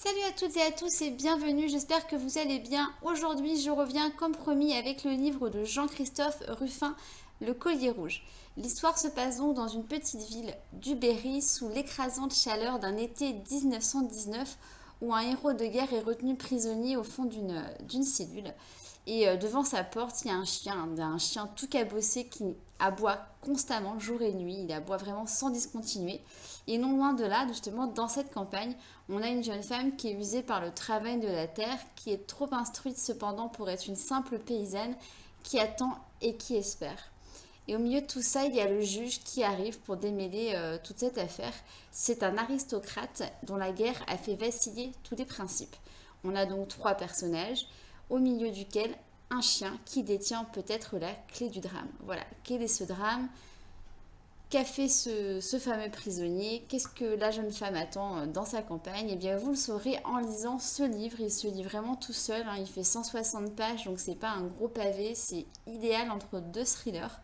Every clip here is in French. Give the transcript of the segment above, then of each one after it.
Salut à toutes et à tous et bienvenue, j'espère que vous allez bien. Aujourd'hui, je reviens comme promis avec le livre de Jean-Christophe Ruffin, Le Collier Rouge. L'histoire se passe donc dans une petite ville du Berry sous l'écrasante chaleur d'un été 1919 où un héros de guerre est retenu prisonnier au fond d'une cellule. Et devant sa porte, il y a un chien tout cabossé qui aboie constamment, jour et nuit. Il aboie vraiment sans discontinuer. Et non loin de là, justement, dans cette campagne, on a une jeune femme qui est usée par le travail de la terre, qui est trop instruite cependant pour être une simple paysanne, qui attend et qui espère. Et au milieu de tout ça, il y a le juge qui arrive pour démêler toute cette affaire. C'est un aristocrate dont la guerre a fait vaciller tous les principes. On a donc trois personnages, au milieu duquel un chien qui détient peut-être la clé du drame. Voilà, quel est ce drame? Qu'a fait ce fameux prisonnier? Qu'est-ce que la jeune femme attend dans sa campagne? Eh bien, vous le saurez en lisant ce livre. Il se lit vraiment tout seul, hein. Il fait 160 pages, donc c'est pas un gros pavé. C'est idéal entre deux thrillers.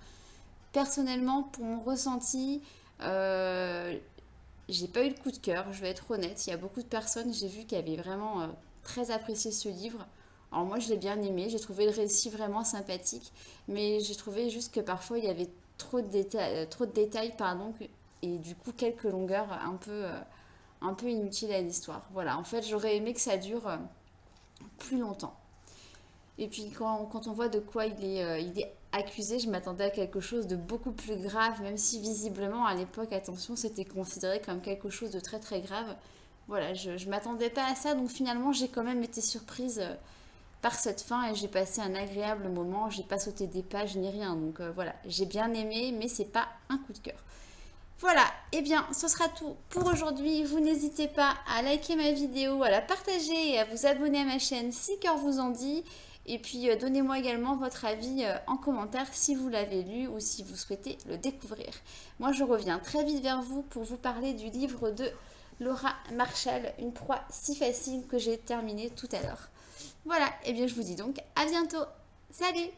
Personnellement, pour mon ressenti, j'ai pas eu de coup de cœur, je vais être honnête. Il y a beaucoup de personnes, j'ai vu, qui avaient vraiment très apprécié ce livre. Alors moi, je l'ai bien aimé, j'ai trouvé le récit vraiment sympathique, mais j'ai trouvé juste que parfois il y avait trop de détails, pardon, et du coup quelques longueurs un peu inutiles à l'histoire. Voilà, en fait, j'aurais aimé que ça dure plus longtemps. Et puis quand on voit de quoi il est accusé, je m'attendais à quelque chose de beaucoup plus grave, même si visiblement à l'époque, attention, c'était considéré comme quelque chose de très très grave. Voilà, je ne m'attendais pas à ça, donc finalement j'ai quand même été surprise par cette fin et j'ai passé un agréable moment, j'ai pas sauté des pages ni rien, donc voilà, j'ai bien aimé, mais c'est pas un coup de cœur. Voilà, et bien ce sera tout pour aujourd'hui. Vous n'hésitez pas à liker ma vidéo, à la partager et à vous abonner à ma chaîne si cœur vous en dit. Et puis donnez-moi également votre avis en commentaire si vous l'avez lu ou si vous souhaitez le découvrir. Moi je reviens très vite vers vous pour vous parler du livre de Laura Marshall, Une proie si facile, que j'ai terminé tout à l'heure. Voilà, et bien je vous dis donc à bientôt. Salut!